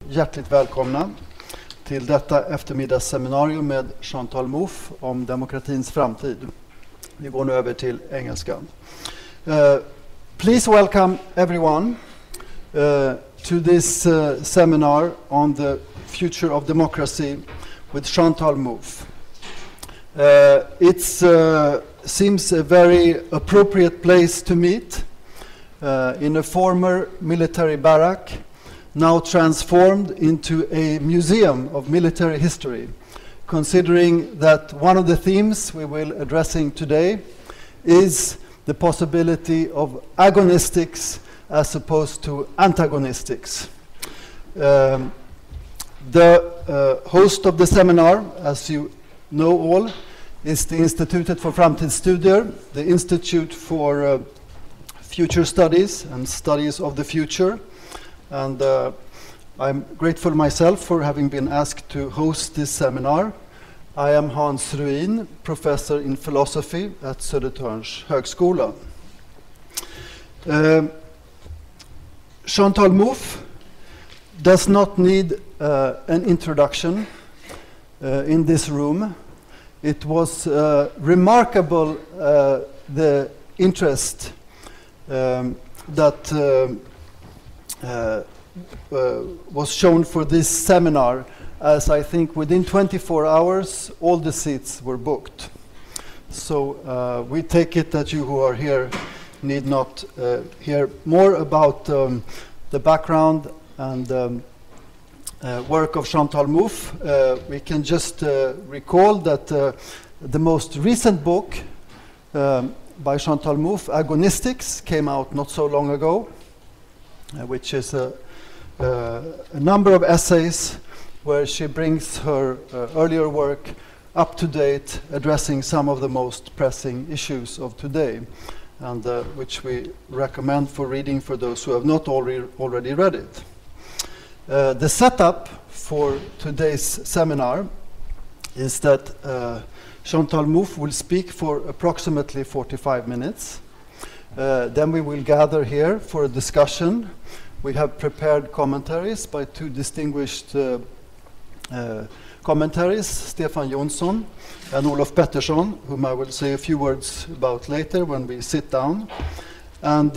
Hjärtligt välkomna till detta eftermiddagsseminarium med Chantal Mouffe om demokratins framtid. Vi går nu över till engelska. Please welcome everyone to this seminar on the future of democracy with Chantal Mouffe. It seems a very appropriate place to meet in a former military barrack, now transformed into a museum of military history, considering that one of the themes we will be addressing today is the possibility of agonistics as opposed to antagonistics. The host of the seminar, as you know all, is the Institutet för Framtidsstudier, the Institute for Future Studies and Studies of the Future. And I'm grateful myself for having been asked to host this seminar. I am Hans Ruin, professor in philosophy at Södertörns högskola. Chantal Mouffe does not need an introduction in this room. It was remarkable the interest that was shown for this seminar, as I think within 24 hours all the seats were booked. So we take it that you who are here need not hear more about the background and work of Chantal Mouffe. We can just recall that the most recent book by Chantal Mouffe, Agonistics, came out not so long ago, which is a number of essays where she brings her earlier work up to date, addressing some of the most pressing issues of today, and which we recommend for reading for those who have not already read it. The setup for today's seminar is that Chantal Mouffe will speak for approximately 45 minutes. Then we will gather here for a discussion. We have prepared commentaries by two distinguished commentaries, Stefan Jonsson and Olof Pettersson, whom I will say a few words about later when we sit down. And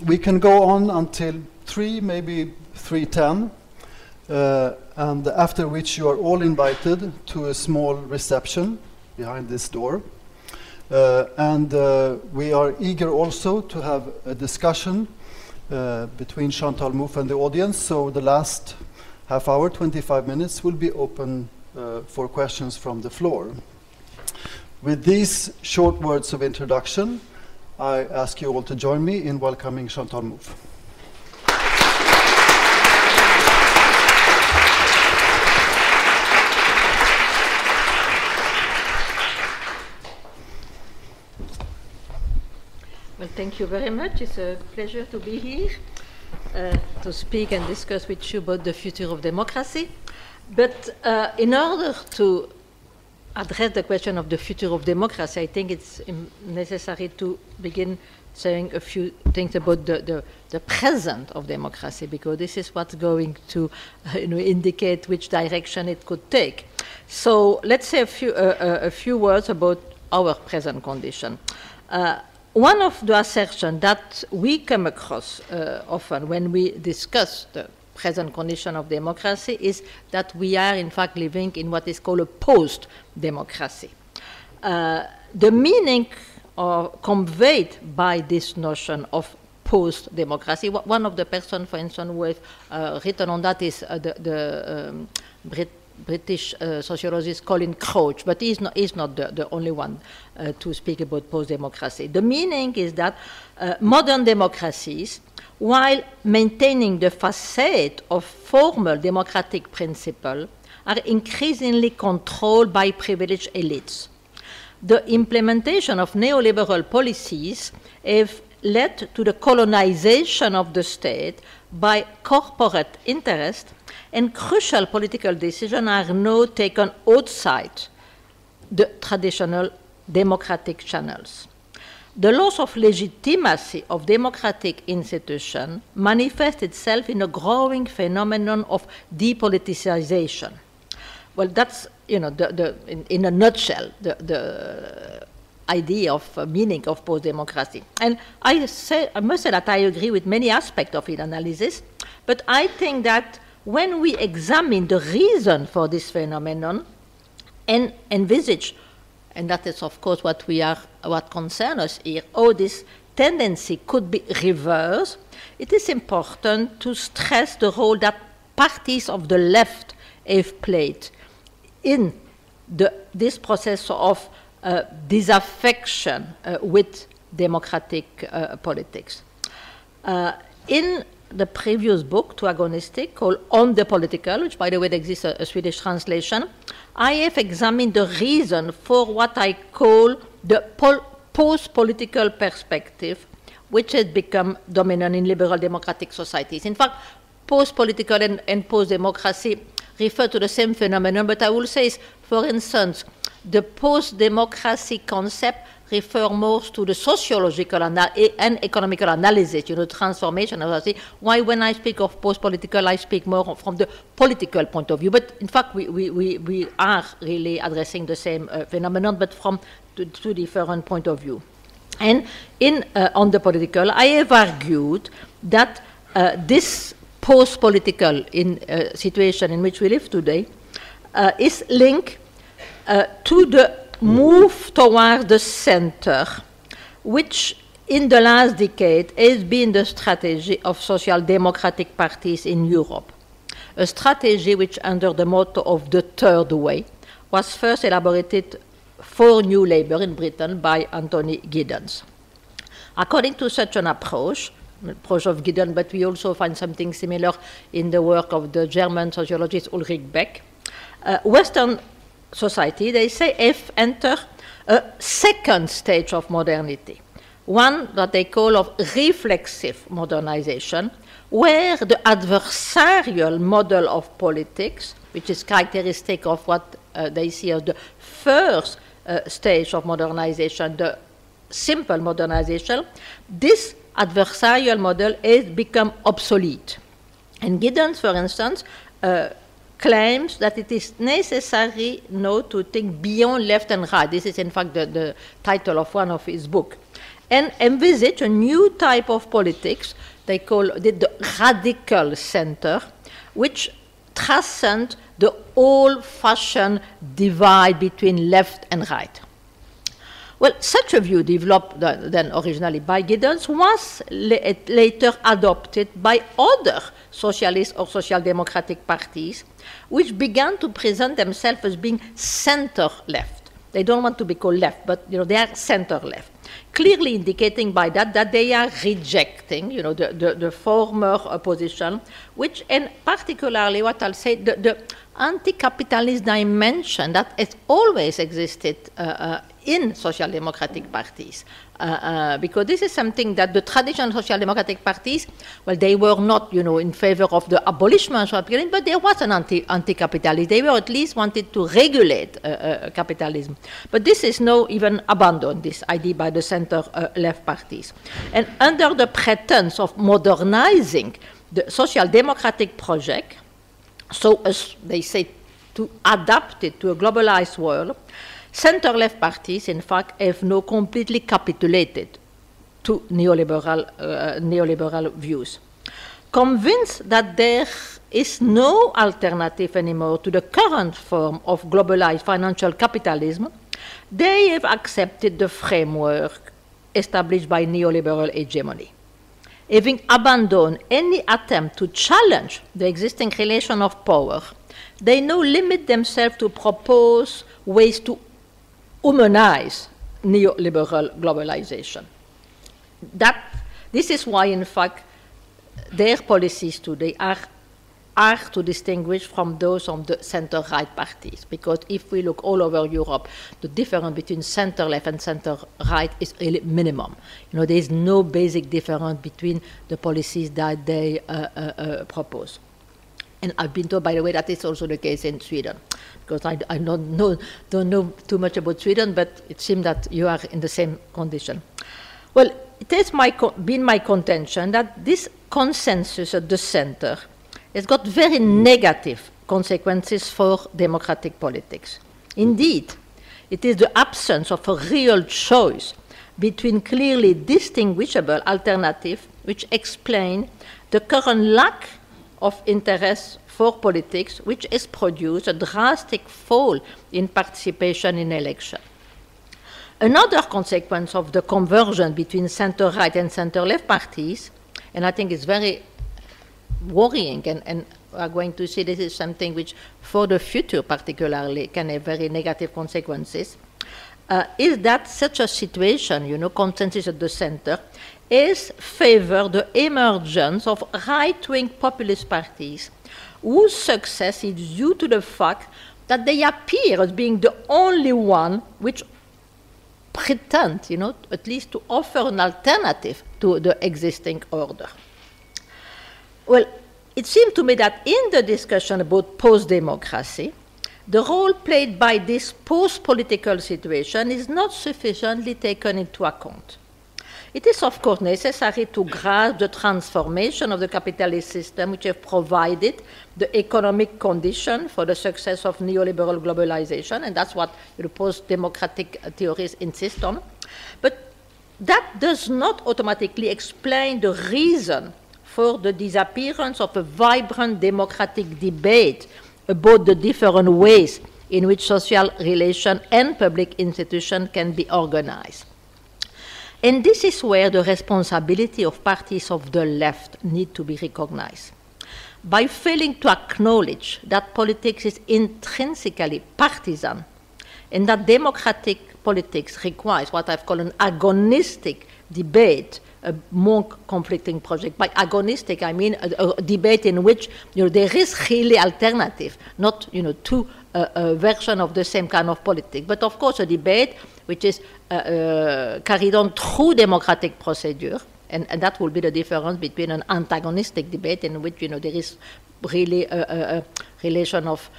we can go on until 3, maybe 3:10, and after which you are all invited to a small reception behind this door. And we are eager also to have a discussion between Chantal Mouffe and the audience, so the last half hour, 25 minutes, will be open for questions from the floor. With these short words of introduction, I ask you all to join me in welcoming Chantal Mouffe. Well, thank you very much. It's a pleasure to be here to speak and discuss with you about the future of democracy. But in order to address the question of the future of democracy, I think it's necessary to begin saying a few things about the present of democracy, because this is what's going to indicate which direction it could take. So let's say a few words about our present condition. One of the assertions that we come across often when we discuss the present condition of democracy is that we are in fact living in what is called a post-democracy. The meaning conveyed by this notion of post-democracy, one of the persons, for instance, who has written on that is the British sociologist Colin Crouch, but he's not the only one to speak about post-democracy. The meaning is that modern democracies, while maintaining the facade of formal democratic principle, are increasingly controlled by privileged elites. The implementation of neoliberal policies have led to the colonization of the state by corporate interest, and crucial political decisions are now taken outside the traditional democratic channels. the loss of legitimacy of democratic institutions manifests itself in a growing phenomenon of depoliticization. Well, that's, you know, in a nutshell, the idea of meaning of post-democracy. And I must say that I agree with many aspects of its analysis, but I think that when we examine the reason for this phenomenon and envisage, and that is of course what concerns us here, how this tendency could be reversed, it is important to stress the role that parties of the left have played in this process of disaffection with democratic politics. In the previous book, To Agonistic, called On the Political, which by the way exists a Swedish translation, I have examined the reason for what I call the post-political perspective, which has become dominant in liberal democratic societies. In fact, post-political and post-democracy refer to the same phenomenon, but I will say, for instance, the post-democracy concept refer more to the sociological and economical analysis, you know, transformation. Why when I speak of post-political, I speak more from the political point of view. But in fact, we are really addressing the same phenomenon, but from two different point of view. And on the political, I have argued that this post-political situation in which we live today is linked to the move toward the center, which in the last decade has been the strategy of social democratic parties in Europe. A strategy which, under the motto of the third way, was first elaborated for New Labour in Britain by Anthony Giddens. According to such an approach of Giddens, but we also find something similar in the work of the German sociologist Ulrich Beck, Western society, they say, have entered a second stage of modernity, one that they call of reflexive modernization, where the adversarial model of politics, which is characteristic of what they see as the first stage of modernization, the simple modernization, this adversarial model has become obsolete. And Giddens, for instance, claims that it is necessary now to think beyond left and right. This is, in fact, the title of one of his books. And envisage a new type of politics, they call it the radical center, which transcends the old-fashioned divide between left and right. Well, such a view developed then originally by Giddens was later adopted by other socialist or social democratic parties, which began to present themselves as being center-left. They don't want to be called left, but you know, they are center-left, clearly indicating by that they are rejecting, you know, the former position, which, and particularly what I'll say, the anti-capitalist dimension that has always existed in social democratic parties. Because this is something that the traditional social democratic parties, well, they were not, you know, in favor of the abolishment of capitalism, but there was an anti-capitalist. They were at least wanted to regulate capitalism. But this is now even abandoned, this idea by the center-left parties. And under the pretense of modernizing the social democratic project, so as they say, to adapt it to a globalized world, center-left parties, in fact, have now completely capitulated to neoliberal views. Convinced that there is no alternative anymore to the current form of globalized financial capitalism, they have accepted the framework established by neoliberal hegemony. Having abandoned any attempt to challenge the existing relation of power, they now limit themselves to propose ways to humanize neoliberal globalization. This is why, in fact, their policies today are to distinguish from those of the center-right parties. Because if we look all over Europe, the difference between center-left and center-right is really minimum. You know, there is no basic difference between the policies that they propose. And I've been told, by the way, that is also the case in Sweden, because I don't know too much about Sweden, but it seems that you are in the same condition. Well, it has been my contention that this consensus at the center has got very negative consequences for democratic politics. Indeed, it is the absence of a real choice between clearly distinguishable alternatives which explain the current lack of interest for politics, which has produced a drastic fall in participation in elections. Another consequence of the conversion between center-right and center-left parties, and I think it's very worrying, and we are going to see this is something which, for the future particularly, can have very negative consequences, is that such a situation, consensus at the center, is favor the emergence of right-wing populist parties whose success is due to the fact that they appear as being the only one which pretend, at least to offer an alternative to the existing order. Well, it seemed to me that in the discussion about post-democracy, the role played by this post-political situation is not sufficiently taken into account. It is, of course, necessary to grasp the transformation of the capitalist system which have provided the economic condition for the success of neoliberal globalization, and that's what the post-democratic theories insist on. But that does not automatically explain the reason for the disappearance of a vibrant democratic debate about the different ways in which social relations and public institutions can be organized. And this is where the responsibility of parties of the left need to be recognized. By failing to acknowledge that politics is intrinsically partisan and that democratic politics requires what I've called an agonistic debate among conflicting projects. By agonistic, I mean a debate in which there is really alternative, not two versions of the same kind of politics, but of course a debate which is carried on through democratic procedure, and that will be the difference between an antagonistic debate in which there is really a relation of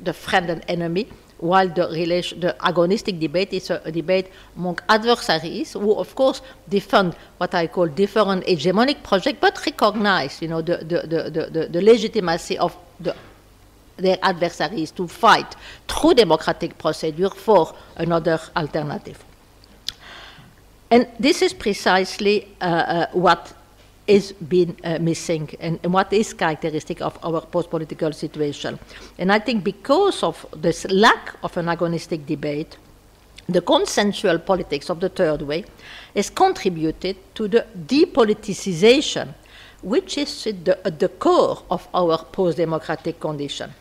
the friend and enemy, while the agonistic debate is a debate among adversaries who, of course, defend what I call different hegemonic projects, but recognize the legitimacy of their adversaries to fight through democratic procedure for another alternative. And this is precisely what is been missing and what is characteristic of our post-political situation. And I think because of this lack of an agonistic debate, the consensual politics of the third way has contributed to the depoliticization, which is at the core of our post-democratic condition.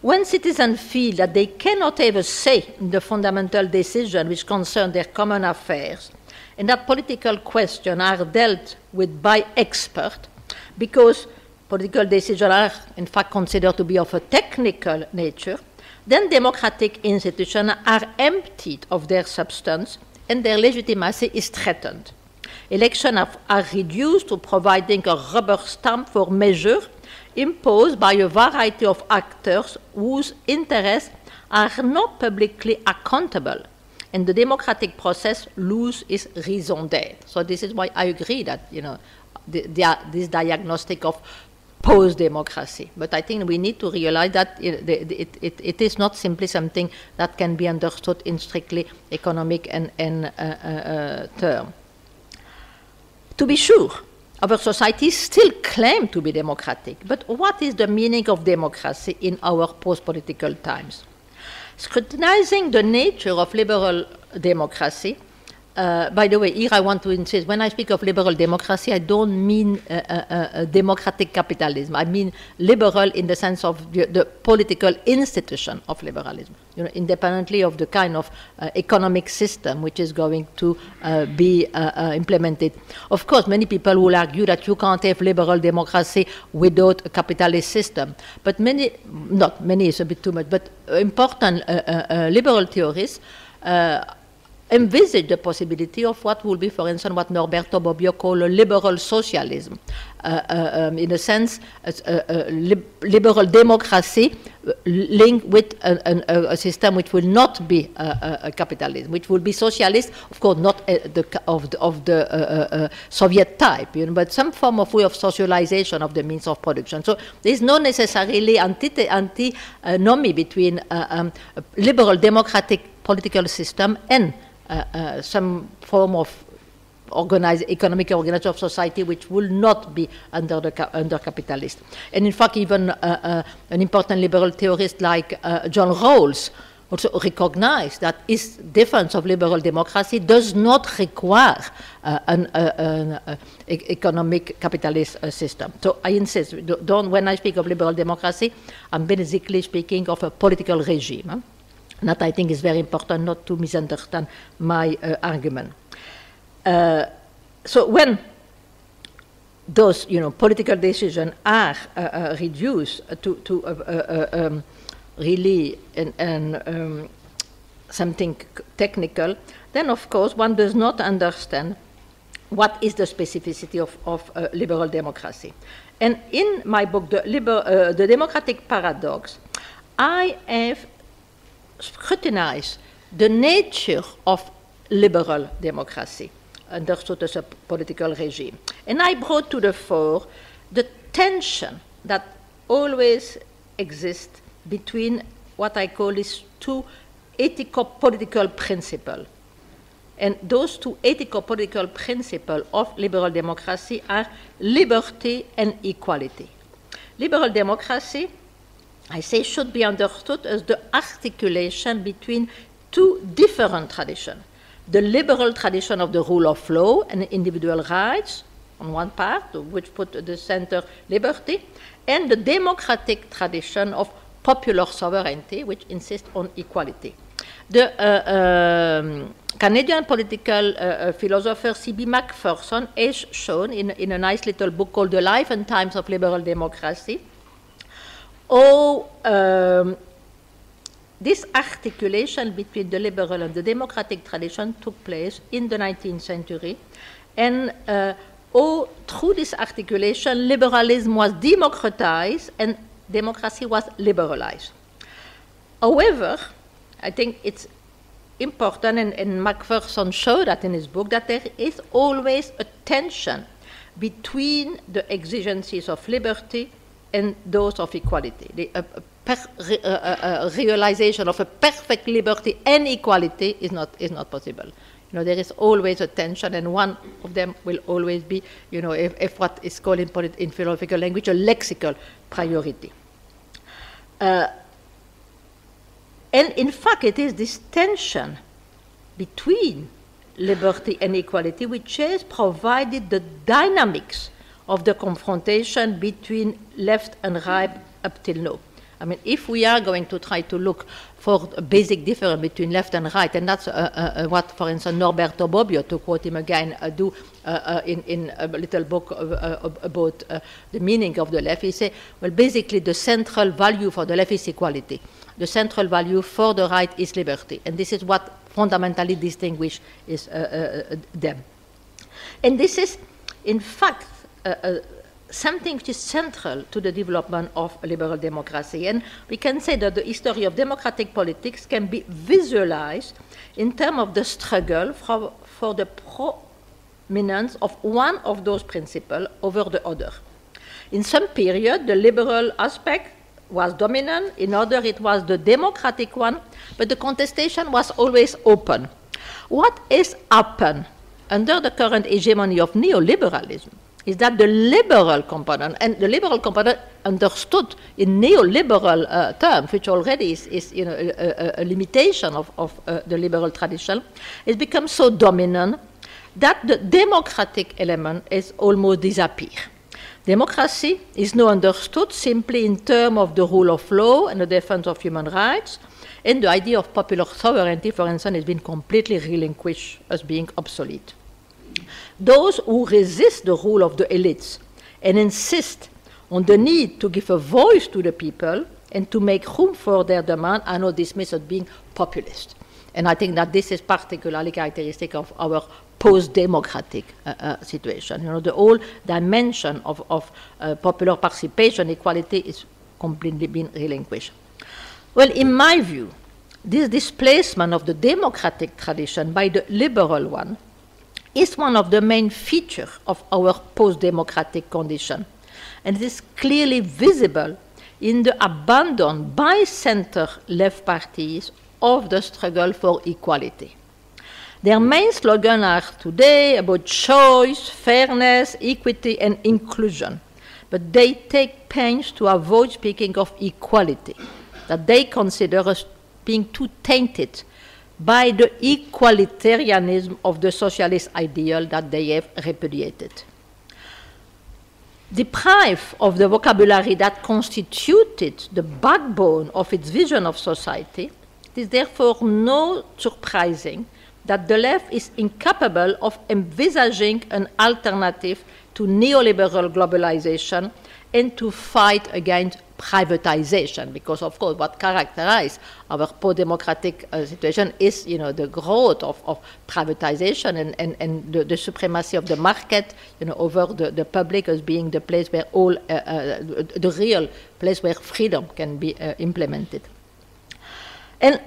When citizens feel that they cannot have a say in the fundamental decisions which concern their common affairs, and that political questions are dealt with by experts, because political decisions are in fact considered to be of a technical nature, then democratic institutions are emptied of their substance and their legitimacy is threatened. Elections are reduced to providing a rubber stamp for measures imposed by a variety of actors whose interests are not publicly accountable, and the democratic process loses its raison d'être. So this is why I agree that this diagnostic of post-democracy. But I think we need to realize that it is not simply something that can be understood in strictly economic and term. To be sure, our societies still claim to be democratic, but what is the meaning of democracy in our post-political times? Scrutinizing the nature of liberal democracy, by the way, here I want to insist, when I speak of liberal democracy, I don't mean democratic capitalism. I mean liberal in the sense of the political institution of liberalism, independently of the kind of economic system which is going to be implemented. Of course, many people will argue that you can't have liberal democracy without a capitalist system. But not many is a bit too much, but important liberal theorists envisage the possibility of what will be, for instance, what Norberto Bobbio called a liberal socialism. In a sense, liberal democracy linked with a system which will not be a capitalism, which will be socialist, of course, not of the Soviet type, but some form of way of socialization of the means of production. So there is no necessarily antinomy between a liberal democratic political system and some form of economic organization of society which will not be under capitalist. And in fact, even an important liberal theorist like John Rawls also recognized that his defense of liberal democracy does not require an economic capitalist system. So I insist, when I speak of liberal democracy, I'm basically speaking of a political regime. That I think is very important not to misunderstand my argument. So when those political decisions are reduced to really something technical, then of course one does not understand what is the specificity of liberal democracy. And in my book, The Democratic Paradox, I have scrutinized the nature of liberal democracy, understood as a political regime. And I brought to the fore the tension that always exists between what I call these two ethico-political principles. And those two ethico-political principles of liberal democracy are liberty and equality. Liberal democracy, I say, should be understood as the articulation between two different traditions. The liberal tradition of the rule of law and individual rights, on one part, which put at the center liberty, and the democratic tradition of popular sovereignty, which insists on equality. The Canadian political philosopher C.B. Macpherson has shown in a nice little book called The Life and Times of Liberal Democracy how this articulation between the liberal and the democratic tradition took place in the 19th century, and through this articulation, liberalism was democratized and democracy was liberalized. However, I think it's important, and Macpherson showed that in his book, that there is always a tension between the exigencies of liberty and those of equality. The realization of a perfect liberty and equality is not possible. There is always a tension, and one of them will always be, if what is called in philosophical language, a lexical priority. And in fact, it is this tension between liberty and equality which has provided the dynamics of the confrontation between left and right up till now. I mean, if we are going to try to look for a basic difference between left and right, and that's what, for instance, Norberto Bobbio, to quote him again, do in a little book about the meaning of the left, he says, well, basically the central value for the left is equality. The central value for the right is liberty. And this is what fundamentally distinguishes them. And this is, in fact, something which is central to the development of liberal democracy. And we can say that the history of democratic politics can be visualized in terms of the struggle for the prominence of one of those principles over the other. In some period, the liberal aspect was dominant, in other it was the democratic one, but the contestation was always open. What has happened under the current hegemony of neoliberalism is that the liberal component, and the liberal component understood in neoliberal terms, which already is a limitation of the liberal tradition, has become so dominant that the democratic element has almost disappeared. Democracy is now understood simply in terms of the rule of law and the defense of human rights, and the idea of popular sovereignty, for instance, has been completely relinquished as being obsolete. Those who resist the rule of the elites and insist on the need to give a voice to the people and to make room for their demand are now dismissed as being populist. And I think that this is particularly characteristic of our post-democratic situation. You know, the whole dimension of popular participation, equality is completely been relinquished. Well, in my view, this displacement of the democratic tradition by the liberal one is one of the main features of our post-democratic condition. And it is clearly visible in the abandon by center-left parties of the struggle for equality. Their main slogans are today about choice, fairness, equity, and inclusion. But they take pains to avoid speaking of equality, that they consider as being too tainted by the equalitarianism of the socialist ideal that they have repudiated. Deprived of the vocabulary that constituted the backbone of its vision of society, it is therefore not surprising that the left is incapable of envisaging an alternative to neoliberal globalization and to fight against privatization, because of course what characterizes our post-democratic situation is, you know, the growth of privatization and the supremacy of the market, you know, over the public as being the place where all, the real place where freedom can be implemented. And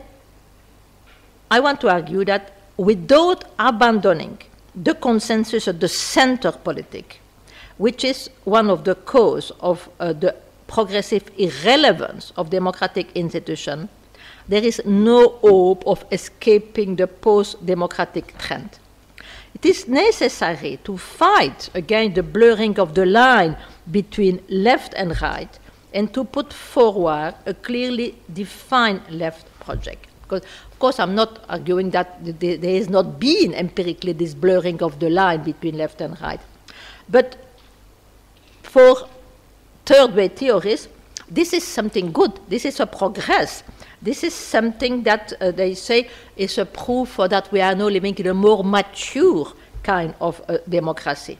I want to argue that without abandoning the consensus of the center politic, which is one of the causes of the progressive irrelevance of democratic institutions, there is no hope of escaping the post-democratic trend. It is necessary to fight against the blurring of the line between left and right and to put forward a clearly defined left project. Because, of course, I'm not arguing that there has not been empirically this blurring of the line between left and right. But for third-way theorists, this is something good. This is a progress. This is something that they say is a proof that we are now living in a more mature kind of democracy.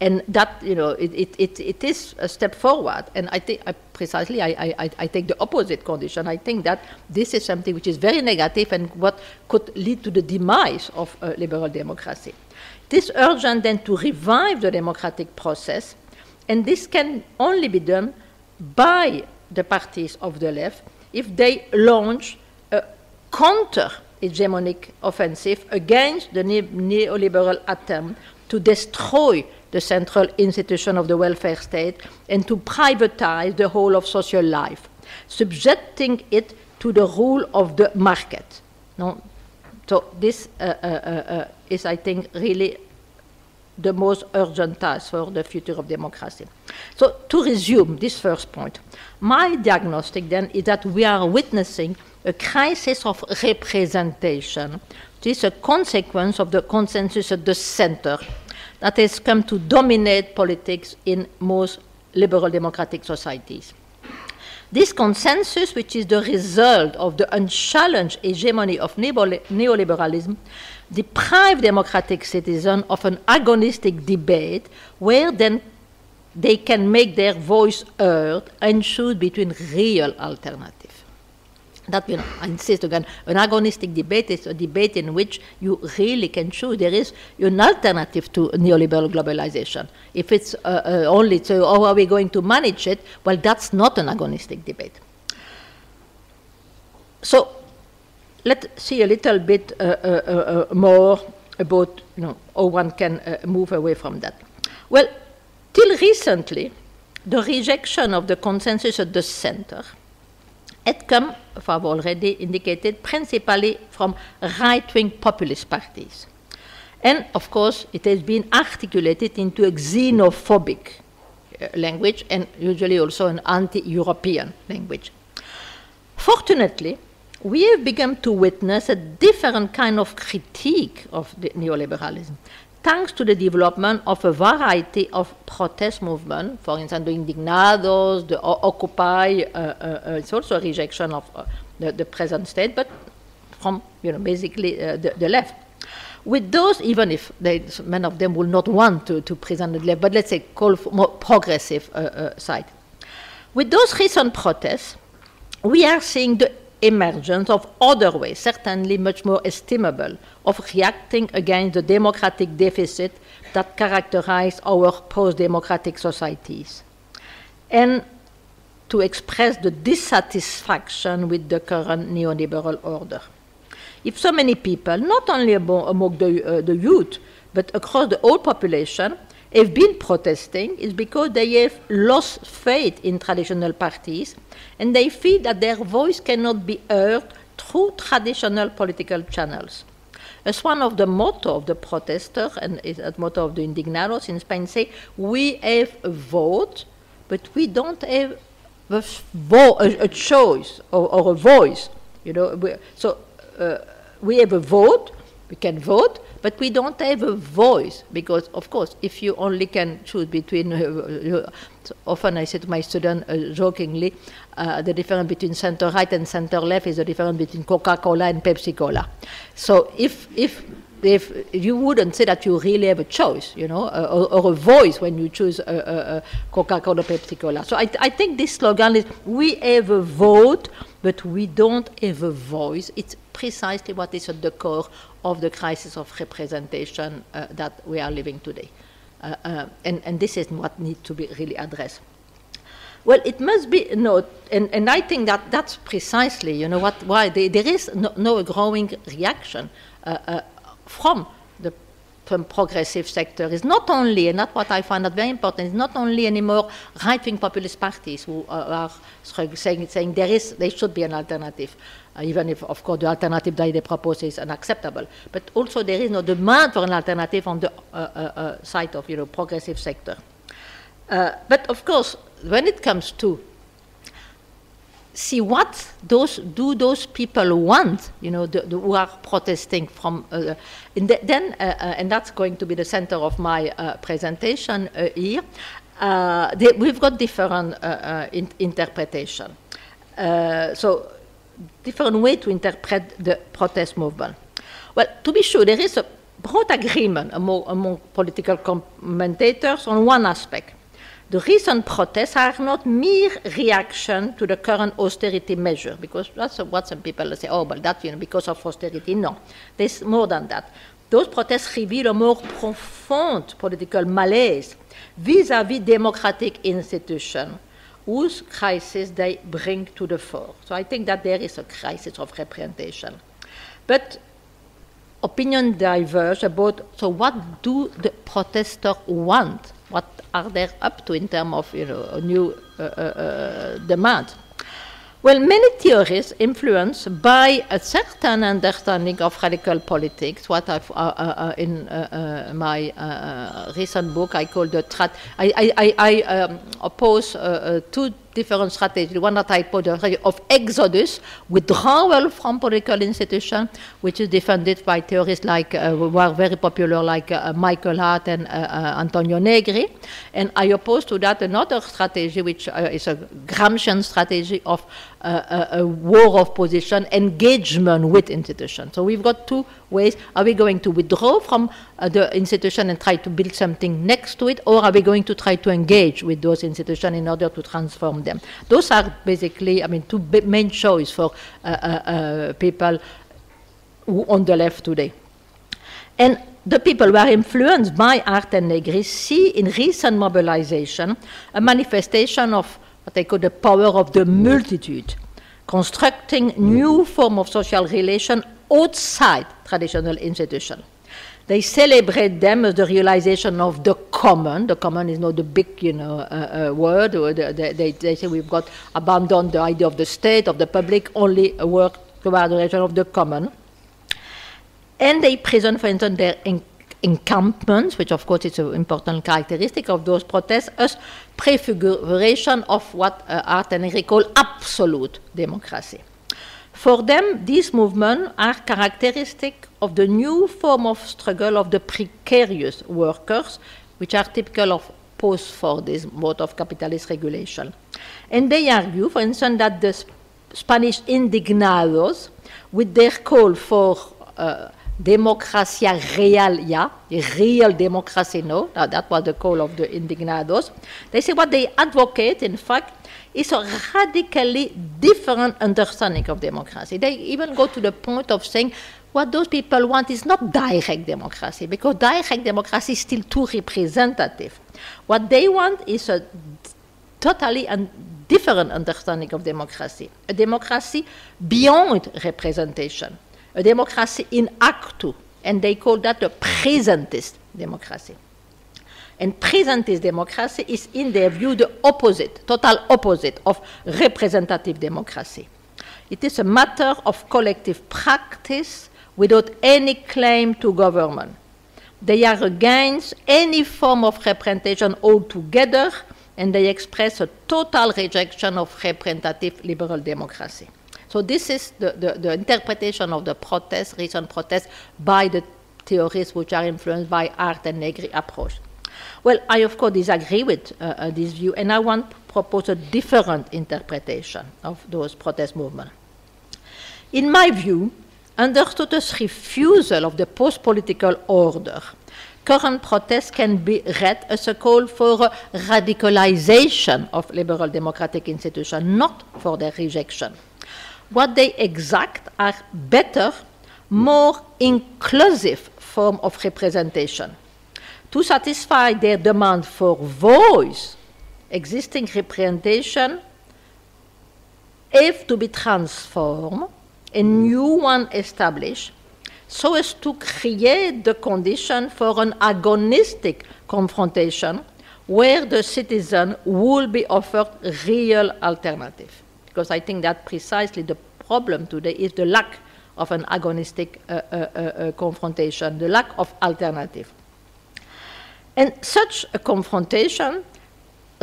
And that, you know, it is a step forward. And I think precisely I take the opposite condition. I think that this is something which is very negative and what could lead to the demise of liberal democracy. It is urgent then to revive the democratic process, and this can only be done by the parties of the left if they launch a counter-hegemonic offensive against the neoliberal attempt to destroy the central institution of the welfare state and to privatize the whole of social life, subjecting it to the rule of the market. No? So this is, I think, really the most urgent task for the future of democracy. So to resume this first point, my diagnostic then is that we are witnessing a crisis of representation. This is a consequence of the consensus at the center that has come to dominate politics in most liberal democratic societies. This consensus, which is the result of the unchallenged hegemony of neoliberalism, deprive democratic citizens of an agonistic debate where then they can make their voice heard and choose between real alternatives. That, you know, I insist again, an agonistic debate is a debate in which you really can choose. There is an alternative to neoliberal globalization. If it's only so, how are we going to manage it? Well, that's not an agonistic debate. So let's see a little bit more about, you know, how one can move away from that. Well, till recently, the rejection of the consensus at the center had come, as I've already indicated, principally from right-wing populist parties. And, of course, it has been articulated into a xenophobic language and usually also an anti-European language. Fortunately, we have begun to witness a different kind of critique of the neoliberalism, thanks to the development of a variety of protest movements, for instance, the Indignados, the Occupy, it's also a rejection of the present state, but from, you know, basically the left. With those, even if many of them will not want to present the left, but let's say call for more progressive side. With those recent protests, we are seeing the emergence of other ways, certainly much more estimable, of reacting against the democratic deficit that characterize our post-democratic societies, and to express the dissatisfaction with the current neoliberal order. If so many people, not only among the youth, but across the whole population, have been protesting, it's because they have lost faith in traditional parties, and they feel that their voice cannot be heard through traditional political channels. As one of the motto of the protesters, and is a motto of the indignados in Spain, say, we have a vote, but we don't have a choice or a voice. You know, we have a vote, we can vote, but we don't have a voice, because, of course, if you only can choose between, often I say to my students jokingly, the difference between center-right and center-left is the difference between Coca-Cola and Pepsi-Cola. So if you wouldn't say that you really have a choice, you know, or a voice when you choose Coca-Cola, Pepsi-Cola. So I think this slogan is, we have a vote, but we don't have a voice. It's precisely what is at the core of the crisis of representation that we are living today. And this is what needs to be really addressed. Well, it must be noted, and I think that that's precisely, you know, why there is no growing reaction from the progressive sector. Is not only, and that's what I find that very important, it's not only anymore right-wing populist parties who are saying there should be an alternative, even if, of course, the alternative that they propose is unacceptable. But also there is no demand for an alternative on the side of, you know, progressive sector. But of course, when it comes to see what those people want, you know, who are protesting from, and that's going to be the center of my presentation here. We've got different interpretation. So different way to interpret the protest movement. Well, to be sure, there is a broad agreement among political commentators on one aspect. The recent protests are not mere reaction to the current austerity measure, because that's what some people say, oh, but that's, you know, because of austerity. No, there's more than that. Those protests reveal a more profound political malaise vis-à-vis democratic institutions, whose crisis they bring to the fore. So I think that there is a crisis of representation. But opinion diverge about, so what do the protesters want? What are they up to in terms of, you know, a new demand? Well, many theories influenced by a certain understanding of radical politics, what I've, in my recent book I call the I oppose two different strategies. One that I put the strategy of exodus, withdrawal from political institutions, which is defended by theorists like who are very popular, like Michael Hart and Antonio Negri. And I oppose to that another strategy, which is a Gramscian strategy of a war of position, engagement with institutions. So we've got two ways. Are we going to withdraw from the institution and try to build something next to it, or are we going to try to engage with those institutions in order to transform them? Those are basically, I mean, two main choices for people who on the left today. And the people who are influenced by Hart and Negri see in recent mobilization a manifestation of what they call the power of the multitude, constructing new form of social relation outside traditional institutions. They celebrate them as the realization of the common. The common is not the big, you know, word. They say we've got abandoned the idea of the state, of the public, only work toward the realization of the common. And they present, for instance, their encampments, which of course is an important characteristic of those protests, as prefiguration of what Hart and Negri call absolute democracy. For them, these movements are characteristic of the new form of struggle of the precarious workers, which are typical of post-Fordist mode of capitalist regulation. And they argue, for instance, that the Spanish indignados, with their call for democracia real, yeah, real democracy, no, that was the call of the indignados. They say what they advocate, in fact, is a radically different understanding of democracy. They even go to the point of saying what those people want is not direct democracy, because direct democracy is still too representative. What they want is a totally different understanding of democracy, a democracy beyond representation, a democracy in actu, and they call that a presentist democracy. And presentist democracy is, in their view, the opposite, total opposite of representative democracy. It is a matter of collective practice without any claim to government. They are against any form of representation altogether, and they express a total rejection of representative liberal democracy. So this is the interpretation of the protest, recent protests, by the theorists which are influenced by Hart and Negri approach. Well, I of course disagree with this view, and I want to propose a different interpretation of those protest movements. In my view, understood as refusal of the post-political order, current protests can be read as a call for a radicalization of liberal democratic institutions, not for their rejection. What they exact are better, more inclusive forms of representation. To satisfy their demand for voice, existing representation have to be transformed, a new one established, so as to create the condition for an agonistic confrontation where the citizen will be offered real alternative. Because I think that precisely the problem today is the lack of an agonistic confrontation, the lack of alternative. And such a confrontation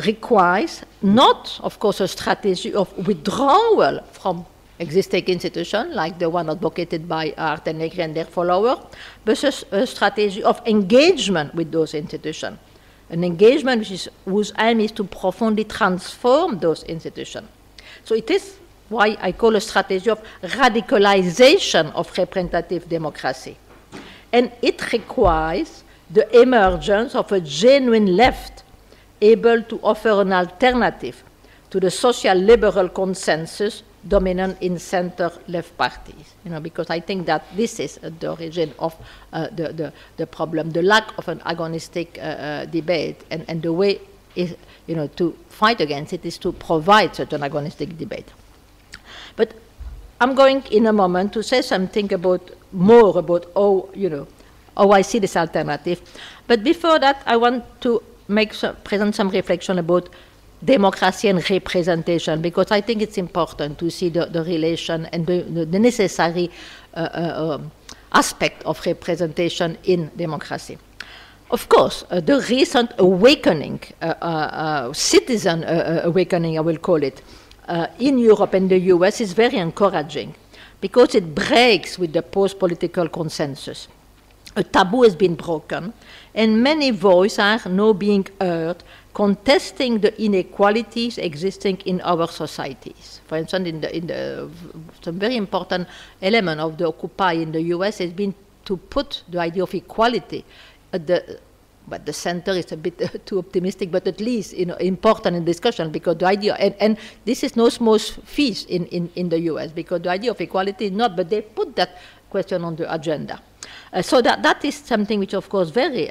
requires not, of course, a strategy of withdrawal from existing institutions, like the one advocated by Hart and Negri and their followers, but a strategy of engagement with those institutions, an engagement whose aim is to profoundly transform those institutions. So it is why I call a strategy of radicalization of representative democracy. And it requires the emergence of a genuine left able to offer an alternative to the social liberal consensus dominant in center-left parties. Because I think that this is the origin of the problem, the lack of an agonistic debate, and the way is, to fight against it is to provide such an agonistic debate. But I'm going in a moment to say something more about how I see this alternative. But before that, I want to present some reflection about democracy and representation, because I think it's important to see the relation and the necessary aspect of representation in democracy. Of course, the recent awakening, citizen awakening, I will call it, in Europe and the US is very encouraging, because it breaks with the post-political consensus. A taboo has been broken, and many voices are now being heard contesting the inequalities existing in our societies. For instance, some very important element of the Occupy in the US has been to put the idea of equality at the center is a bit too optimistic, but at least important in discussion, because the idea, and this is no small feat in the US, because the idea of equality is not, but they put that question on the agenda. So that is something which, of course, very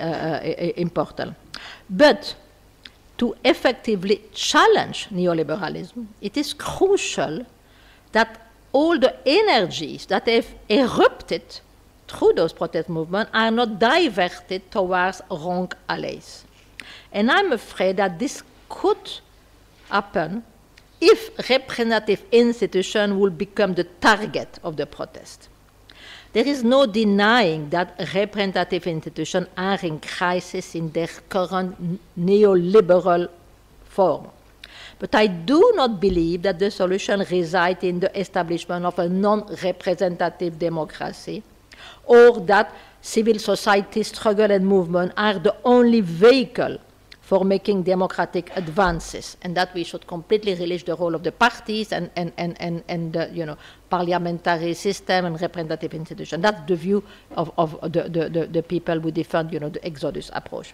important. But to effectively challenge neoliberalism, it is crucial that all the energies that have erupted through those protest movements are not diverted towards wrong allies. And I'm afraid that this could happen if representative institutions will become the target of the protest. There is no denying that representative institutions are in crisis in their current neoliberal form. But I do not believe that the solution resides in the establishment of a non-representative democracy, or that civil society struggle and movement are the only vehicle for making democratic advances, and that we should completely release the role of the parties and the parliamentary system and representative institution. That's the view of the people who defend the Exodus approach.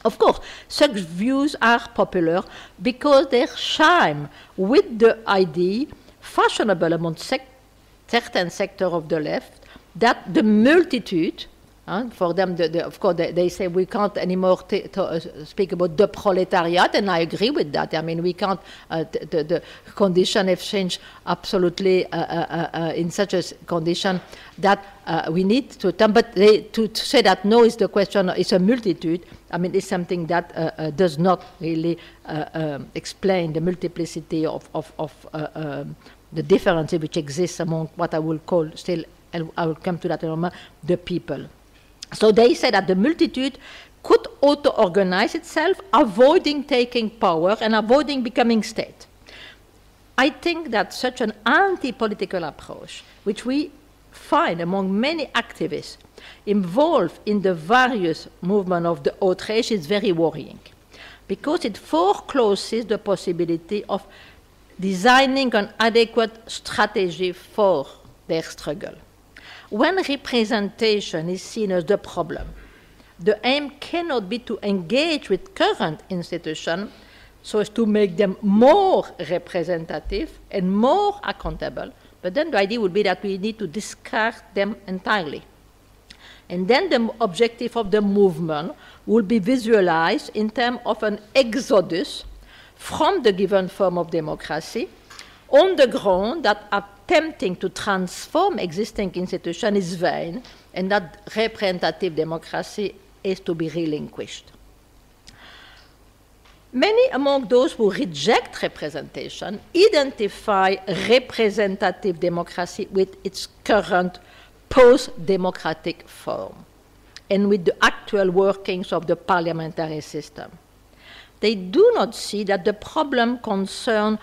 Of course, such views are popular because they chime with the idea, fashionable among certain sectors of the left, that the multitude, for them, of course, they say we can't anymore speak about the proletariat, and I agree with that. I mean, we can't, the condition have changed absolutely in such a condition that we need to, but to say that no is the question, it's a multitude, I mean, it's something that does not really explain the multiplicity of the differences which exists among what I will call still, and I will come to that in a moment, the people. So they say that the multitude could auto-organize itself, avoiding taking power and avoiding becoming state. I think that such an anti-political approach, which we find among many activists involved in the various movements of the outrage, is very worrying, because it forecloses the possibility of designing an adequate strategy for their struggle. When representation is seen as the problem, the aim cannot be to engage with current institutions so as to make them more representative and more accountable, but then the idea would be that we need to discard them entirely. And then the objective of the movement will be visualized in terms of an exodus from the given form of democracy on the ground that attempting to transform existing institutions is vain, and that representative democracy is to be relinquished. Many among those who reject representation identify representative democracy with its current post-democratic form and with the actual workings of the parliamentary system. They do not see that the problem concerns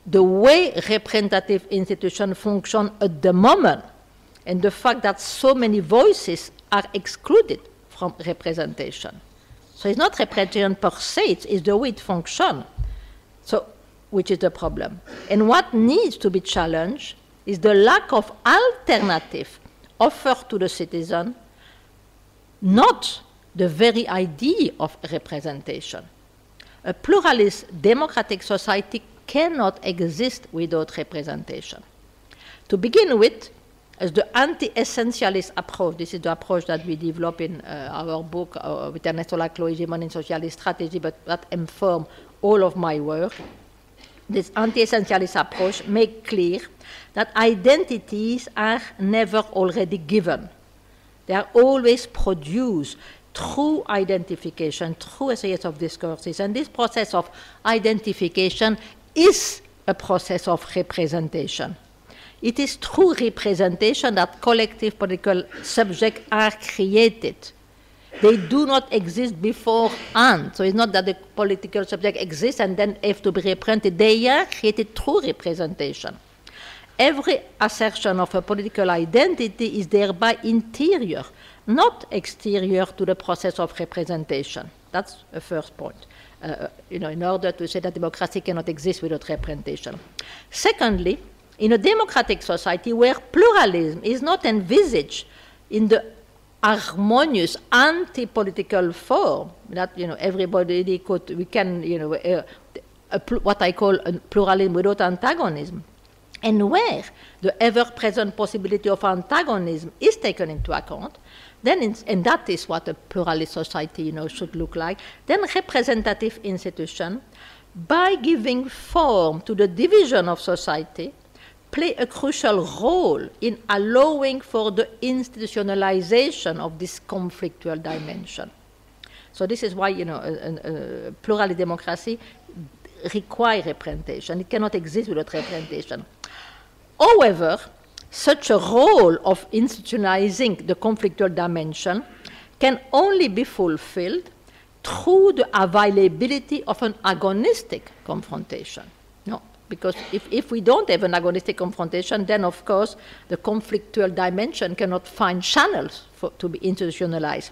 the way representative institutions function at the moment, and the fact that so many voices are excluded from representation. So it's not representation per se, it's the way it functions, so, which is the problem. And what needs to be challenged is the lack of alternative offered to the citizen, not the very idea of representation. A pluralist democratic society cannot exist without representation. To begin with, as the anti-essentialist approach, this is the approach that we develop in our book with Ernesto Laclau, Hegemony in Socialist Strategy, but that informs all of my work. This anti-essentialist approach makes clear that identities are never already given. They are always produced through identification, through a series of discourses, and this process of identification is a process of representation. It is through representation that collective political subjects are created. They do not exist beforehand. So it's not that the political subject exists and then have to be represented. They are created through representation. Every assertion of a political identity is thereby interior, not exterior to the process of representation. That's the first point. In order to say that democracy cannot exist without representation. Secondly, in a democratic society where pluralism is not envisaged in the harmonious anti-political form, that everybody could, we can, what I call a pluralism without antagonism, and where the ever-present possibility of antagonism is taken into account, then, and that is what a pluralist society, should look like, then representative institutions, by giving form to the division of society, play a crucial role in allowing for the institutionalization of this conflictual dimension. So this is why, a pluralist democracy requires representation. It cannot exist without representation. However, such a role of institutionalizing the conflictual dimension can only be fulfilled through the availability of an agonistic confrontation. No, because if we don't have an agonistic confrontation, then of course the conflictual dimension cannot find channels to be institutionalized.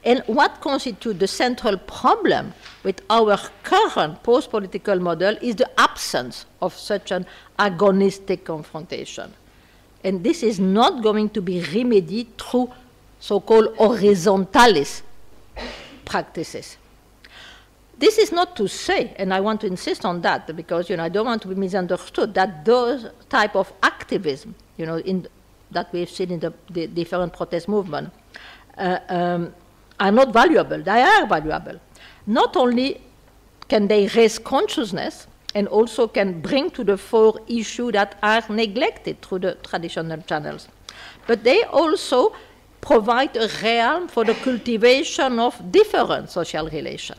And what constitutes the central problem with our current post-political model is the absence of such an agonistic confrontation. And this is not going to be remedied through so-called horizontalism, practices. This is not to say, and I want to insist on that because I don't want to be misunderstood, that those type of activism, that we've seen in the different protest movements, are not valuable. They are valuable. Not only can they raise consciousness and also can bring to the fore issues that are neglected through the traditional channels, but they also provide a realm for the cultivation of different social relations.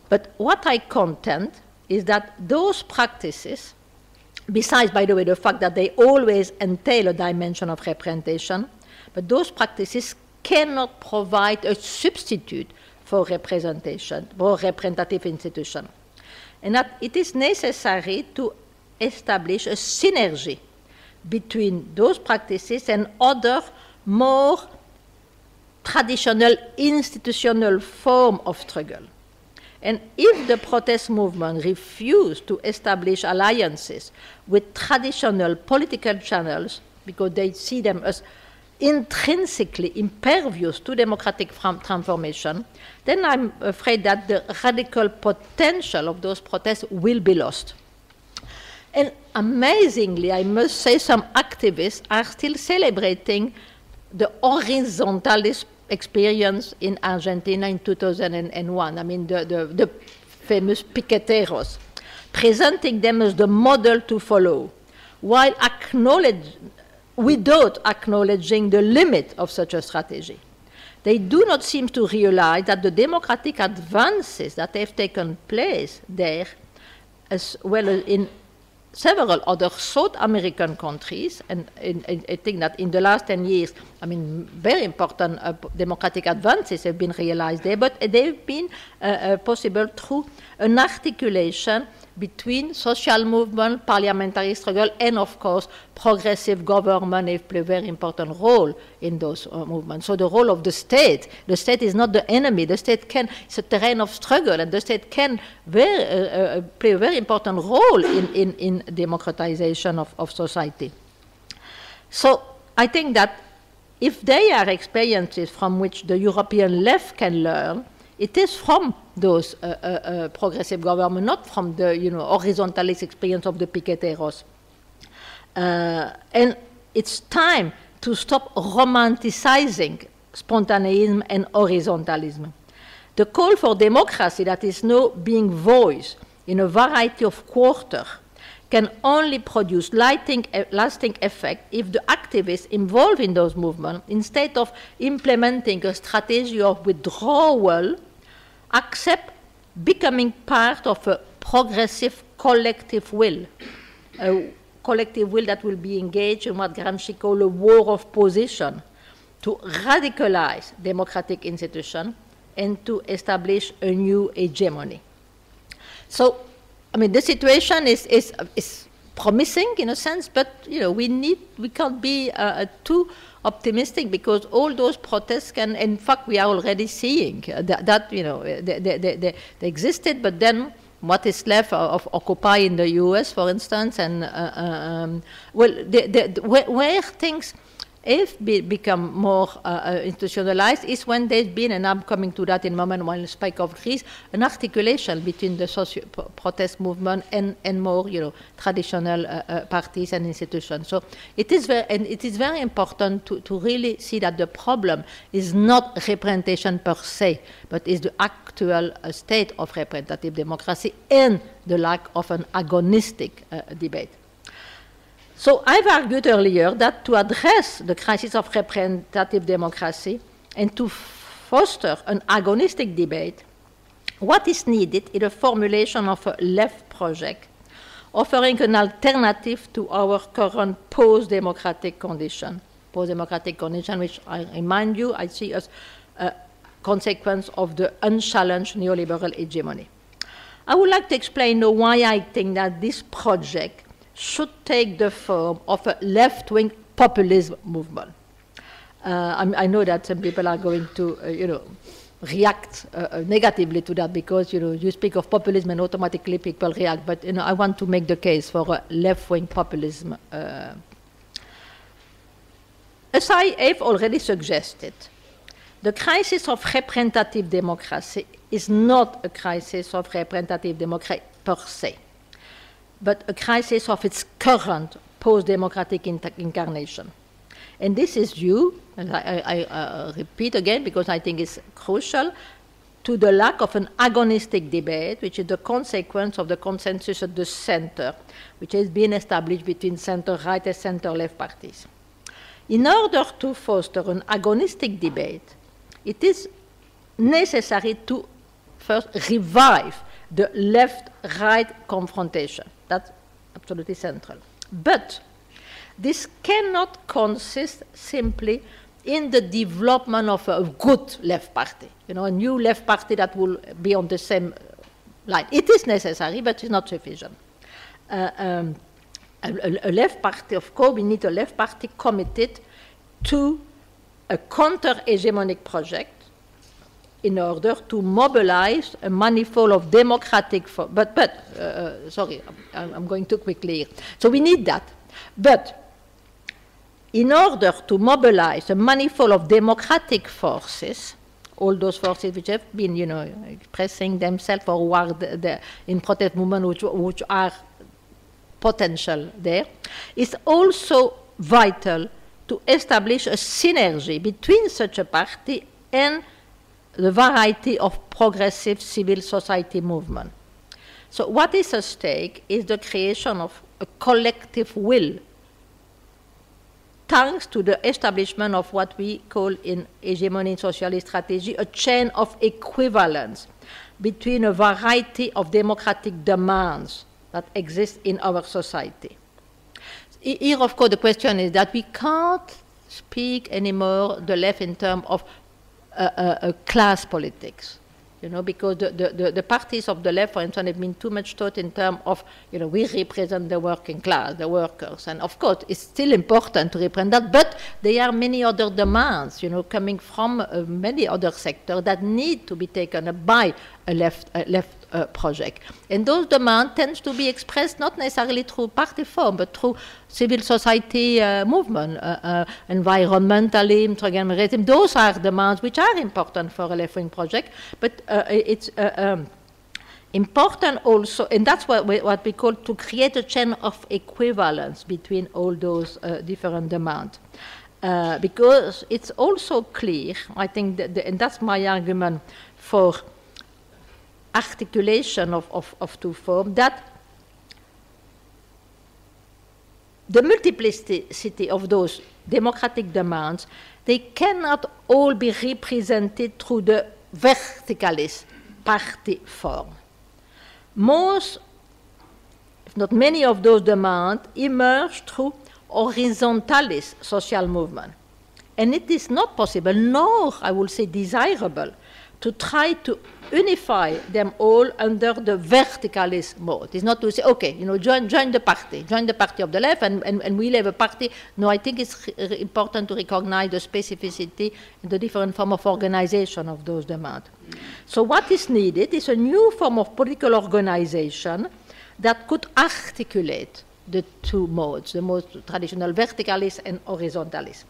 But what I contend is that those practices, besides, by the way, the fact that they always entail a dimension of representation, but those practices cannot provide a substitute for representation, for representative institution. And that it is necessary to establish a synergy between those practices and other more traditional institutional form of struggle. And if the protest movement refuse to establish alliances with traditional political channels because they see them as intrinsically impervious to democratic transformation, then I'm afraid that the radical potential of those protests will be lost. And amazingly, I must say, some activists are still celebrating the horizontalist experience in Argentina in 2001. I mean, the famous piqueteros, presenting them as the model to follow, while without acknowledging the limit of such a strategy. They do not seem to realize that the democratic advances that have taken place there, as well as in several other South American countries, and I think that in the last 10 years, I mean, very important democratic advances have been realized there, but they've been possible through an articulation between social movement, parliamentary struggle, and of course, progressive government have played a very important role in those movements. So the role of the state is not the enemy. The state it's a terrain of struggle, and the state can play a very important role in democratization of society. So I think that if there are experiences from which the European left can learn, it is from those progressive government, not from the horizontalist experience of the piqueteros. And it's time to stop romanticizing spontaneism and horizontalism. The call for democracy that is now being voiced in a variety of quarters can only produce lasting effect if the activists involved in those movements, instead of implementing a strategy of withdrawal, accept becoming part of a progressive collective will, a collective will that will be engaged in what Gramsci called a war of position, to radicalize democratic institutions and to establish a new hegemony. So, I mean, the situation is promising in a sense, but we can't be too optimistic because all those protests can, in fact, we are already seeing that they existed, but then what is left of Occupy in the U.S., for instance, and where things have become more institutionalized is when there's been, and I'm coming to that in a moment while I speak of Greece, an articulation between the protest movement and more, traditional parties and institutions. So it is very important to really see that the problem is not representation per se, but is the actual state of representative democracy and the lack of an agonistic debate. So I've argued earlier that to address the crisis of representative democracy and to foster an agonistic debate, what is needed is a formulation of a left project offering an alternative to our current post-democratic condition. Post-democratic condition, which I remind you, I see as a consequence of the unchallenged neoliberal hegemony. I would like to explain now why I think that this project should take the form of a left-wing populism movement. I know that some people are going to, react negatively to that because, you speak of populism and automatically people react. But, I want to make the case for a left-wing populism. As I have already suggested, The crisis of representative democracy is not a crisis of representative democracy per se, but a crisis of its current post-democratic incarnation. And this is due, and I repeat again because I think it's crucial, to the lack of an agonistic debate, which is the consequence of the consensus at the center, which has been established between center-right and center-left parties. In order to foster an agonistic debate, it is necessary to first revive the left-right confrontation. That's absolutely central. But this cannot consist simply in the development of a good left party, a new left party that will be on the same line. It is necessary, but it's not sufficient. A left party, of course, we need a left party committed to a counter-hegemonic project in order to mobilize a manifold of democratic, sorry, I'm going too quickly here. So we need that. But in order to mobilize a manifold of democratic forces, all those forces which have been, expressing themselves forward in protest movement, which are potential there, it's also vital to establish a synergy between such a party and the variety of progressive civil society movement. So what is at stake is the creation of a collective will, thanks to the establishment of what we call in hegemony and socialist strategy a chain of equivalence between a variety of democratic demands that exist in our society. Here, of course, the question is that we can't speak anymore the left in terms of class politics, because the parties of the left, for instance, have been too much taught in terms of, we represent the working class, the workers. And of course, it's still important to represent that, but there are many other demands, coming from many other sectors that need to be taken up by a left project. And those demands tend to be expressed not necessarily through party form, but through civil society movement, environmentalism, those are demands which are important for a left-wing project, but it's important also, and that's what we call to create a chain of equivalence between all those different demands. Because it's also clear, I think, and that's my argument for articulation of two forms, that the multiplicity of those democratic demands, they cannot all be represented through the verticalist party form. Most, if not many of those demands, emerge through horizontalist social movement. And it is not possible, nor, I would say, desirable, to try to unify them all under the verticalist mode. It's not to say, okay, join the party of the left, and we'll have a party. No, I think it's important to recognize the specificity and the different form of organization of those demands. So what is needed is a new form of political organization that could articulate the two modes, the most traditional verticalist and horizontalist.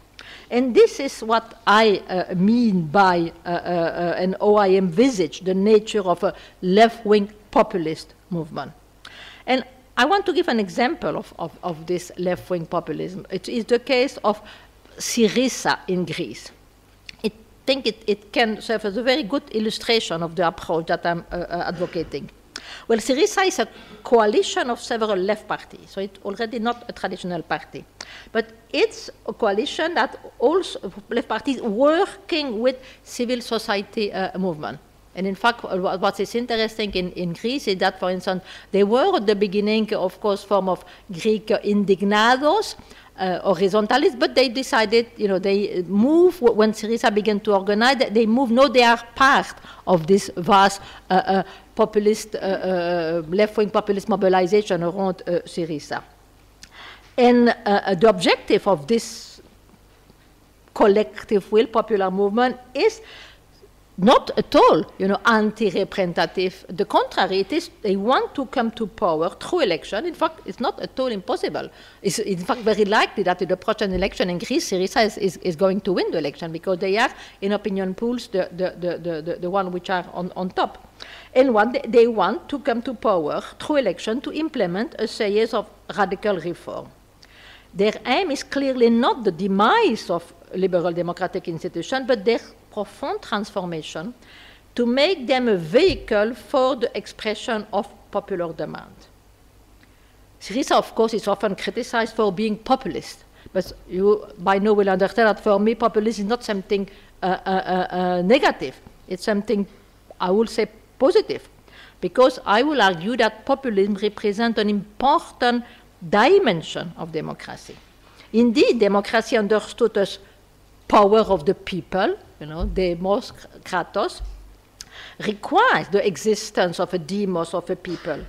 And this is what I mean by, and how I envisage the nature of a left-wing populist movement. And I want to give an example of this left-wing populism. It is the case of Syriza in Greece. I think it can serve as a very good illustration of the approach that I'm advocating. Well, Syriza is a coalition of several left parties, so it's already not a traditional party. But it's a coalition that also left parties working with civil society movement. And in fact, what is interesting in Greece is that, for instance, they were at the beginning, of course, form of Greek indignados, horizontalists, but they decided, they move, when Syriza began to organize, they move, no, they are part of this vast populist, left-wing populist mobilization around Syriza. And the objective of this collective will popular movement is not at all, anti-representative. The contrary, it is they want to come to power through election. In fact, it's not at all impossible. It's in fact very likely that in the approaching election in Greece, Syriza is going to win the election because they are in opinion polls the one which are on top. And they want to come to power through election to implement a series of radical reform. Their aim is clearly not the demise of liberal democratic institutions, but their profound transformation to make them a vehicle for the expression of popular demand. Syriza, of course, is often criticized for being populist, but you by now will understand that for me, populism is not something negative. It's something, I would say, positive, because I will argue that populism represents an important dimension of democracy. Indeed, democracy understood as power of the people, demos, kratos, requires the existence of a demos of a people.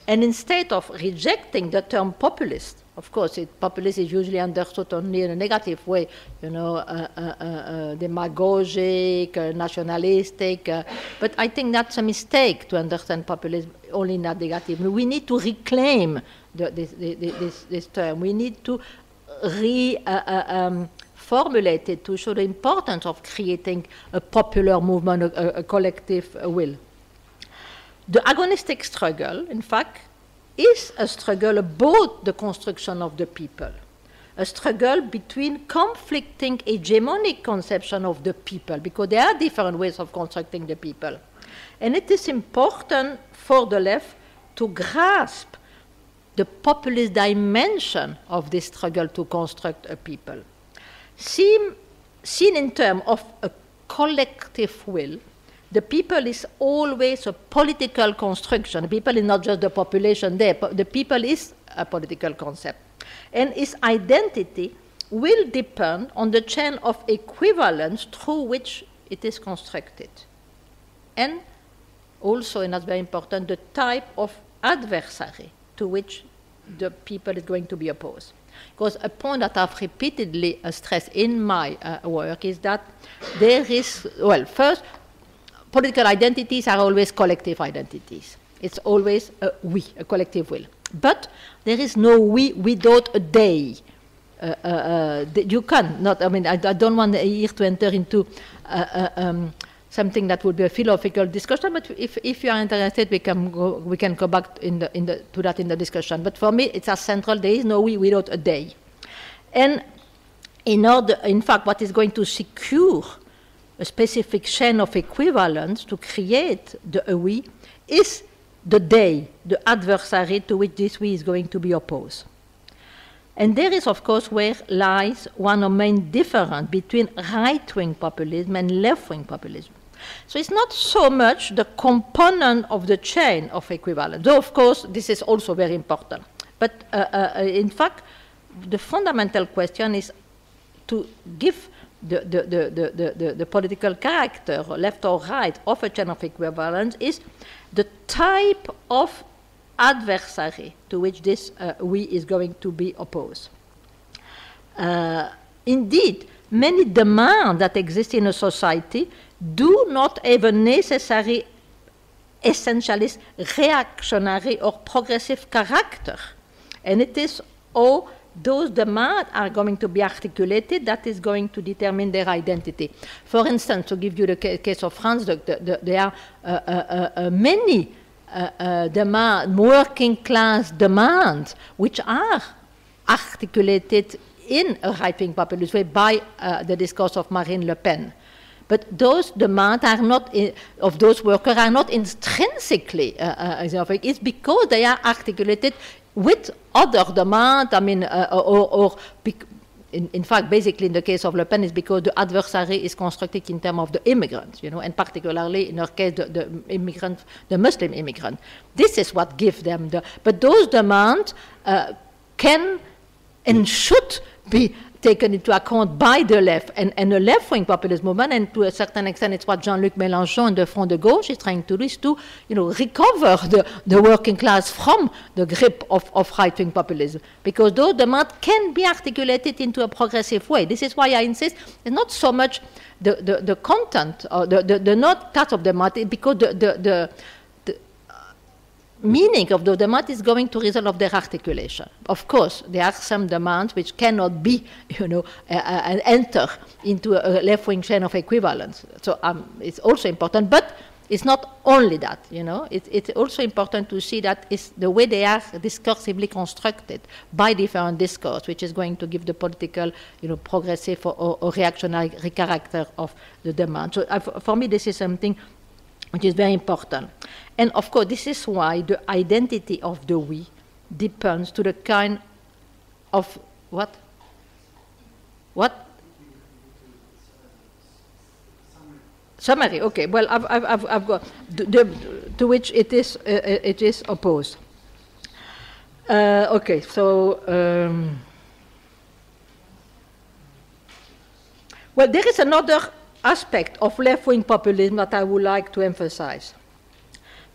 And instead of rejecting the term populist, of course, populist is usually understood only in a negative way, demagogic, nationalistic, but I think that's a mistake to understand populism only in that negative. We need to reclaim this term. We need to formulate it to show the importance of creating a popular movement, a collective will. The agonistic struggle, in fact, is a struggle about the construction of the people, a struggle between conflicting hegemonic conceptions of the people, because there are different ways of constructing the people. And it is important for the left to grasp the populist dimension of this struggle to construct a people. Seen in terms of a collective will, the people is always a political construction. The people is not just the population there, but the people is a political concept. And its identity will depend on the chain of equivalence through which it is constructed. And also, and that's very important, the type of adversary to which the people is going to be opposed. Because a point that I've repeatedly stressed in my work is that there is, well, first, political identities are always collective identities. It's always a we, a collective will. But there is no we without a they. You cannot, I don't want here to enter into something that would be a philosophical discussion, but if you are interested, we can go back to that in the discussion. But for me, it's as central, there is no we without a they. And in fact, what is going to secure a specific chain of equivalence to create the we is the they, the adversary to which this we is going to be opposed. And there is, of course, where lies one of the main difference between right-wing populism and left-wing populism. So it's not so much the component of the chain of equivalence, though, of course, this is also very important. But in fact, the fundamental question is to give the political character, left or right, of a chain of equivalence is the type of adversary to which this we is going to be opposed. Indeed, many demands that exist in a society do not have a necessary essentialist, reactionary, or progressive character. And it is all those demands are going to be articulated that is going to determine their identity. For instance, to give you the case of France, there are many working class demands which are articulated in a right-wing populist way by the discourse of Marine Le Pen. But those demands are not, of those workers are not intrinsically, it's because they are articulated with other demands, in fact, basically in the case of Le Pen, it's because the adversary is constructed in terms of the immigrants, and particularly in her case, the Muslim immigrant. This is what gives them but those demands can and should be taken into account by the left and the left-wing populist movement, and to a certain extent it's what Jean-Luc Mélenchon and the Front de Gauche is trying to do, is to recover the working class from the grip of right-wing populism, because those demands can be articulated into a progressive way. This is why I insist it's not so much the content or the not that of the demand, because the meaning of the demand is going to result of their articulation. Of course, there are some demands which cannot be, enter into a left-wing chain of equivalence. So it's also important, but it's not only that. It's also important to see that it's the way they are discursively constructed by different discourse, which is going to give the political, progressive or reactionary character of the demand. So for me, this is something which is very important. And of course, this is why the identity of the we depends to the kind of what? What? Summary. Okay. Well, I've got to which it is opposed. Okay. So. Well, there is another aspect of left-wing populism that I would like to emphasize.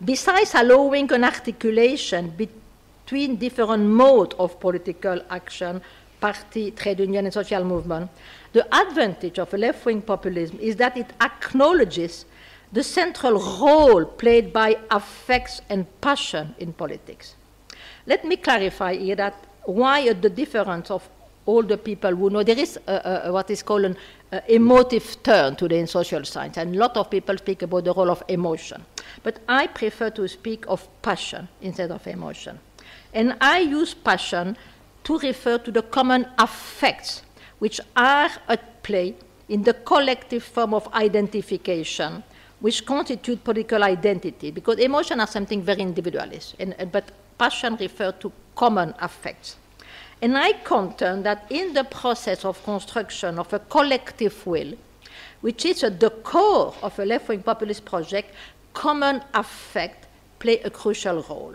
Besides allowing an articulation between different modes of political action, party, trade union, and social movement, the advantage of a left-wing populism is that it acknowledges the central role played by affects and passion in politics. Let me clarify here that why the difference of all the people who know, there is what is called an emotive turn today in social science, and a lot of people speak about the role of emotion. But I prefer to speak of passion instead of emotion. And I use passion to refer to the common affects which are at play in the collective form of identification which constitute political identity, because emotion are something very individualist, but passion refers to common affects. And I contend that in the process of construction of a collective will, which is at the core of a left-wing populist project, common affect play a crucial role.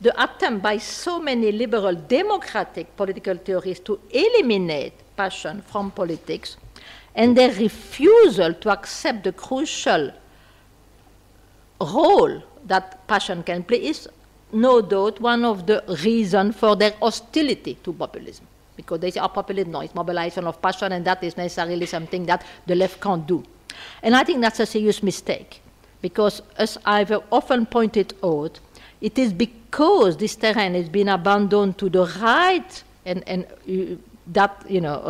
The attempt by so many liberal democratic political theorists to eliminate passion from politics and their refusal to accept the crucial role that passion can play is no doubt one of the reasons for their hostility to populism. Because they say, populism, no, it's mobilization of passion, and that is necessarily something that the left can't do. And I think that's a serious mistake, because as I've often pointed out, it is because this terrain has been abandoned to the right, and that,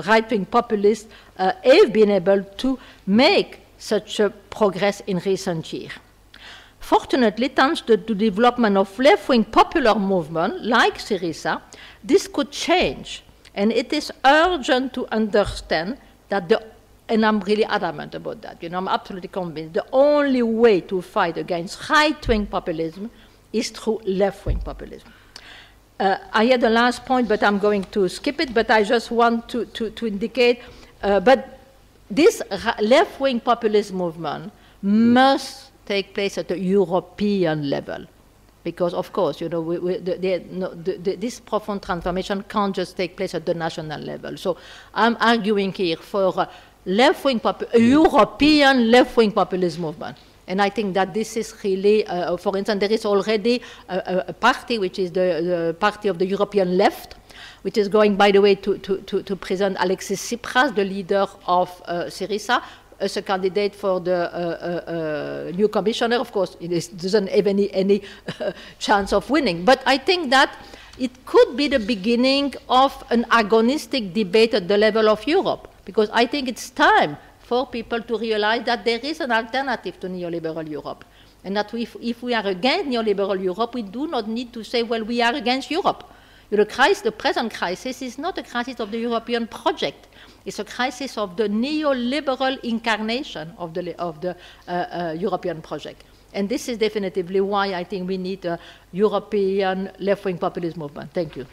right-wing populists have been able to make such a progress in recent years. Fortunately, thanks to the development of left-wing popular movement like Syriza, this could change. And it is urgent to understand that and I'm really adamant about that, I'm absolutely convinced, the only way to fight against right-wing populism is through left-wing populism. I had the last point, but I'm going to skip it, but I just want to indicate, but this left-wing populist movement must take place at the European level. Because, of course, this profound transformation can't just take place at the national level. So I'm arguing here for a European left-wing populist movement. And I think that this is really, for instance, there is already a party, which is the party of the European left, which is going, by the way, to present Alexis Tsipras, the leader of Syriza, as a candidate for the new commissioner. Of course, it doesn't have any chance of winning. But I think that it could be the beginning of an agonistic debate at the level of Europe, because I think it's time for people to realize that there is an alternative to neoliberal Europe. And that if we are against neoliberal Europe, we do not need to say, well, we are against Europe. The present crisis is not a crisis of the European project. It's a crisis of the neoliberal incarnation of the European project. And this is definitively why I think we need a European left-wing populist movement. Thank you.